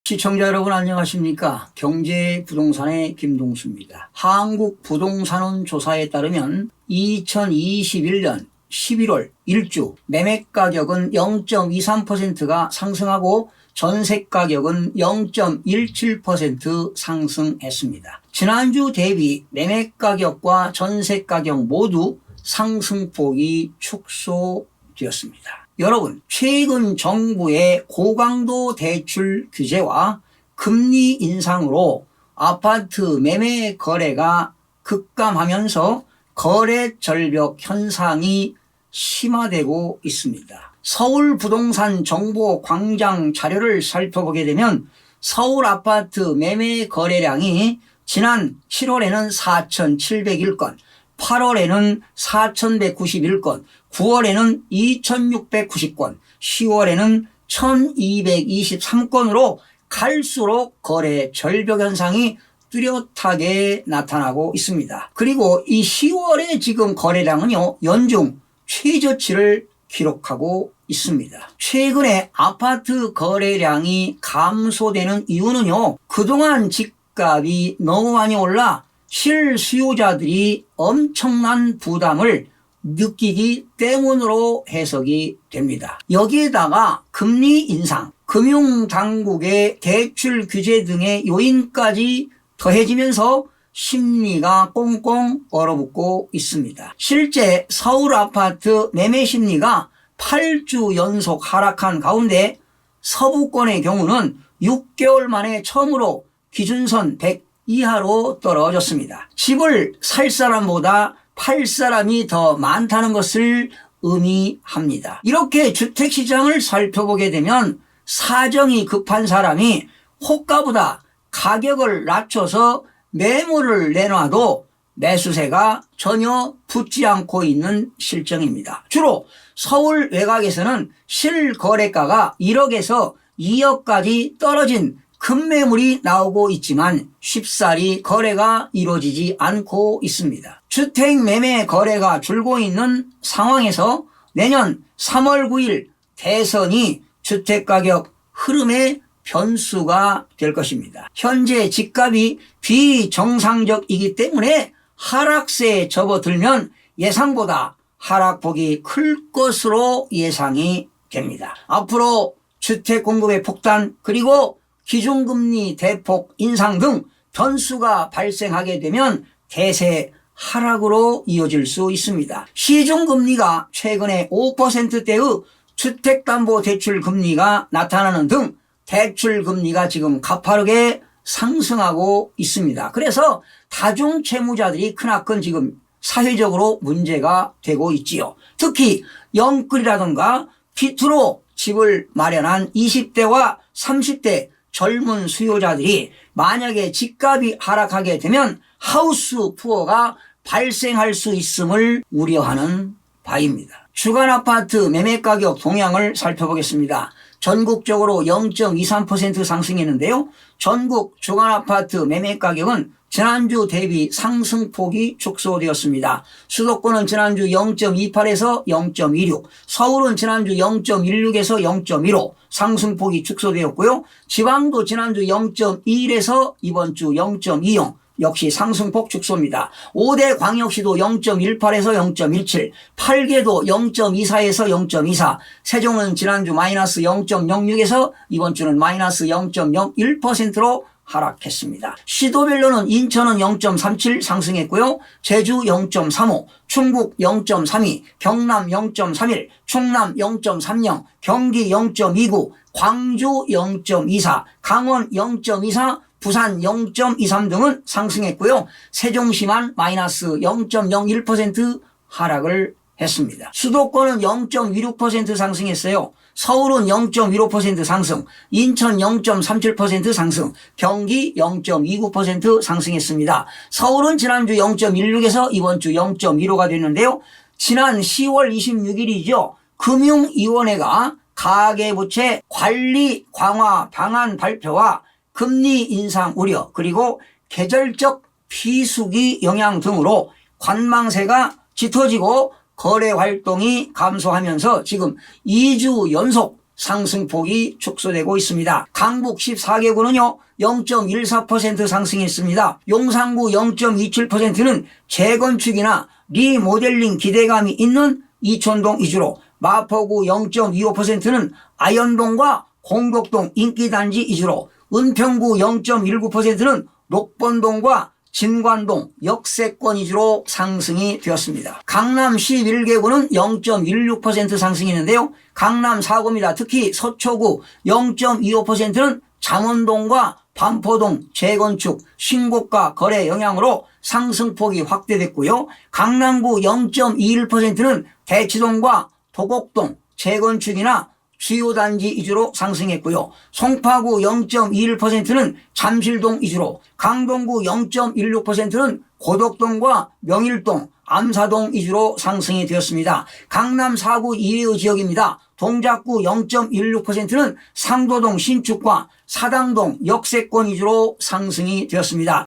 시청자 여러분 안녕하십니까? 경제부동산의 김동수입니다. 한국부동산원 조사에 따르면 2021년 11월 1주 매매가격은 0.23%가 상승하고 전세가격은 0.17% 상승했습니다. 지난주 대비 매매가격과 전세가격 모두 상승폭이 축소되었습니다. 여러분, 최근 정부의 고강도 대출 규제와 금리 인상으로 아파트 매매 거래가 급감하면서 거래 절벽 현상이 심화되고 있습니다. 서울 부동산 정보 광장 자료를 살펴보게 되면 서울 아파트 매매 거래량이 지난 7월에는 4,701건, 8월에는 4,191건, 9월에는 2,690건, 10월에는 1,223건으로 갈수록 거래 절벽 현상이 뚜렷하게 나타나고 있습니다. 그리고 이 10월에 지금 거래량은요, 연중 최저치를 기록하고 있습니다. 최근에 아파트 거래량이 감소되는 이유는요, 그동안 집값이 너무 많이 올라 실수요자들이 엄청난 부담을 느끼기 때문으로 해석이 됩니다. 여기에다가 금리 인상, 금융당국의 대출 규제 등의 요인까지 더해지면서 심리가 꽁꽁 얼어붙고 있습니다. 실제 서울 아파트 매매 심리가 8주 연속 하락한 가운데 서부권의 경우는 6개월 만에 처음으로 기준선 100 이하로 떨어졌습니다. 집을 살 사람보다 팔 사람이 더 많다는 것을 의미합니다. 이렇게 주택시장을 살펴보게 되면 사정이 급한 사람이 호가보다 가격을 낮춰서 매물을 내놔도 매수세가 전혀 붙지 않고 있는 실정입니다. 주로 서울 외곽에서는 실거래가가 1억에서 2억까지 떨어진 급매물이 나오고 있지만 쉽사리 거래가 이루어지지 않고 있습니다. 주택 매매 거래가 줄고 있는 상황에서 내년 3월 9일 대선이 주택가격 흐름의 변수가 될 것입니다. 현재 집값이 비정상적이기 때문에 하락세에 접어들면 예상보다 하락폭이 클 것으로 예상이 됩니다. 앞으로 주택 공급의 폭탄 그리고 기준금리 대폭 인상 등 변수가 발생하게 되면 대세 하락으로 이어질 수 있습니다. 시중금리가 최근에 5%대의 주택담보대출 금리가 나타나는 등 대출금리가 지금 가파르게 상승하고 있습니다. 그래서 다중채무자들이 크나큰 지금 사회적으로 문제가 되고 있지요. 특히 영끌이라든가 빚으로 집을 마련한 20대와 30대 젊은 수요자들이 만약에 집값이 하락하게 되면 하우스 푸어가 발생할 수 있음을 우려하는 바입니다. 주간 아파트 매매가격 동향을 살펴보겠습니다. 전국적으로 0.23% 상승했는데요. 전국 주간 아파트 매매가격은 지난주 대비 상승폭이 축소되었습니다. 수도권은 지난주 0.28에서 0.26, 서울은 지난주 0.16에서 0.15 상승폭이 축소되었고요. 지방도 지난주 0.21에서 이번 주 0.20 역시 상승폭 축소입니다. 5대 광역시도 0.18에서 0.17, 8개도 0.24에서 0.24, 세종은 지난주 마이너스 0.06에서 이번 주는 마이너스 0.01%로 하락했습니다. 시도별로는 인천은 0.37 상승했고요. 제주 0.35, 충북 0.32, 경남 0.31, 충남 0.30, 경기 0.29, 광주 0.24, 강원 0.24, 부산 0.23 등은 상승했고요. 세종시만 마이너스 0.01% 하락을 했습니다. 수도권은 0.26% 상승했어요. 서울은 0.15% 상승, 인천 0.37% 상승, 경기 0.29% 상승했습니다. 서울은 지난주 0.16에서 이번 주 0.15가 됐는데요. 지난 10월 26일이죠. 금융위원회가 가계부채 관리 강화 방안 발표와 금리 인상 우려 그리고 계절적 비수기 영향 등으로 관망세가 짙어지고 거래 활동이 감소하면서 지금 2주 연속 상승폭이 축소되고 있습니다. 강북 14개구는요 0.14% 상승했습니다. 용산구 0.27%는 재건축이나 리모델링 기대감이 있는 이촌동 위주로, 마포구 0.25%는 아현동과 공덕동 인기단지 위주로, 은평구 0.19%는 녹번동과 진관동 역세권 위주로 상승이 되었습니다. 강남 11개구는 0.16% 상승했는데요. 강남 4구입니다. 특히 서초구 0.25%는 잠원동과 반포동 재건축, 신고가 거래 영향으로 상승폭이 확대됐고요. 강남구 0.21%는 대치동과 도곡동 재건축이나 주요 단지 위주로 상승했고요. 송파구 0.21%는 잠실동 위주로, 강동구 0.16%는 고덕동과 명일동, 암사동 위주로 상승이 되었습니다. 강남 4구 이외의 지역입니다. 동작구 0.16%는 상도동 신축과 사당동 역세권 위주로 상승이 되었습니다.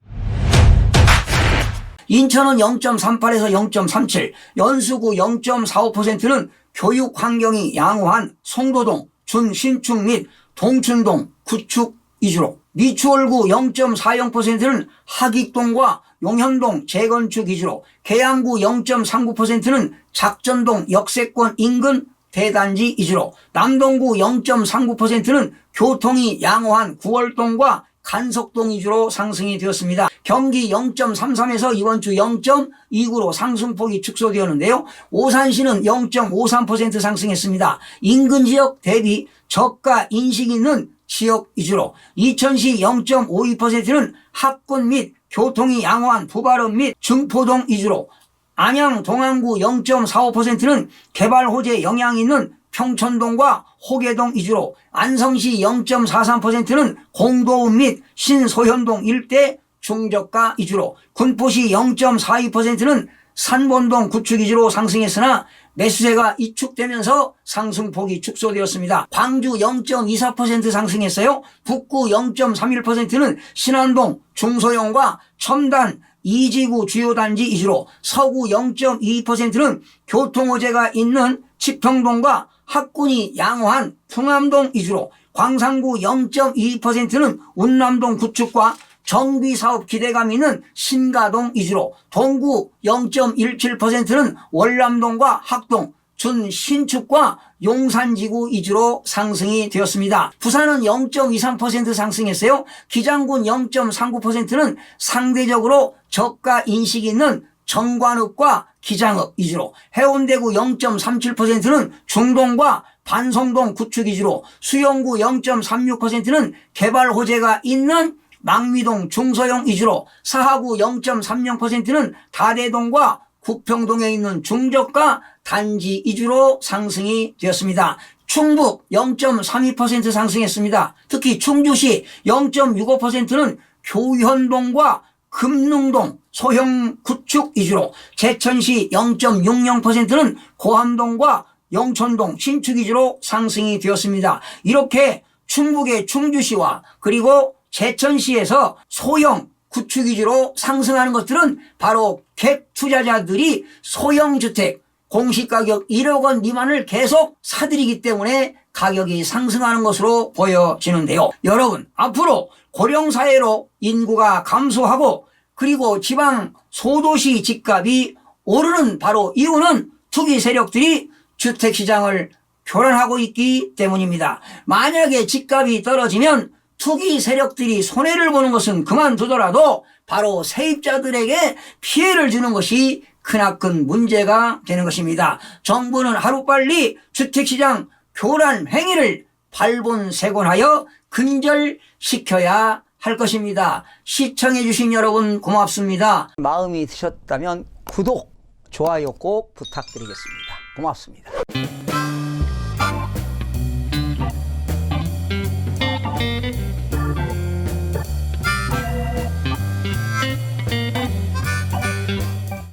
인천은 0.38에서 0.37, 연수구 0.45%는 교육 환경이 양호한 송도동, 준신축 및 동춘동 구축 위주로, 미추홀구 0.40%는 하익동과 용현동 재건축 위주로, 계양구 0.39%는 작전동 역세권 인근 대단지 위주로, 남동구 0.39%는 교통이 양호한 구월동과 간석동 위주로 상승이 되었습니다. 경기 0.33에서 이번 주 0.29로 상승폭이 축소되었는데요. 오산시는 0.53% 상승했습니다. 인근 지역 대비 저가 인식 있는 지역 위주로, 이천시 0.52%는 학군 및 교통이 양호한 부발원 및 증포동 위주로, 안양 동안구 0.45%는 개발 호재 영향이 있는 평촌동과 호계동 위주로, 안성시 0.43%는 공도읍 및 신소현동 일대 중저가 위주로, 군포시 0.42%는 산본동 구축 위주로 상승했으나 매수세가 이축되면서 상승폭이 축소되었습니다. 광주 0.24% 상승했어요. 북구 0.31%는 신안동 중소형과 첨단 이지구 주요 단지 위주로, 서구 0.22%는 교통호재가 있는 치평동과 학군이 양호한 풍암동 위주로, 광산구 0.22%는 운남동 구축과 정비사업 기대감 있는 신가동 위주로, 동구 0.17%는 월남동과 학동, 준신축과 용산지구 위주로 상승이 되었습니다. 부산은 0.23% 상승했어요. 기장군 0.39%는 상대적으로 저가 인식이 있는 정관읍과 기장읍 위주로, 해운대구 0.37%는 중동과 반성동 구축 위주로, 수영구 0.36%는 개발 호재가 있는 망미동 중소형 위주로, 사하구 0.30%는 다대동과 구평동에 있는 중저가 단지 위주로 상승이 되었습니다. 충북 0.32% 상승했습니다. 특히 충주시 0.65%는 교현동과 금능동 소형 구축 위주로, 제천시 0.60%는 고암동과 영천동 신축 위주로 상승이 되었습니다. 이렇게 충북의 충주시와 그리고 제천시에서 소형 구축 위주로 상승하는 것들은 바로 갭 투자자들이 소형 주택 공시가격 1억 원 미만을 계속 사들이기 때문에 가격이 상승하는 것으로 보여지는데요. 여러분, 앞으로 고령사회로 인구가 감소하고 그리고 지방 소도시 집값이 오르는 바로 이유는 투기 세력들이 주택시장을 교란하고 있기 때문입니다. 만약에 집값이 떨어지면 투기 세력들이 손해를 보는 것은 그만두더라도 바로 세입자들에게 피해를 주는 것이 크나큰 문제가 되는 것입니다. 정부는 하루빨리 주택시장 교란 행위를 발본색원하여 근절시켜야 할 것입니다. 시청해 주신 여러분 고맙습니다. 마음이 드셨다면 구독, 좋아요 꼭 부탁드리겠습니다. 고맙습니다.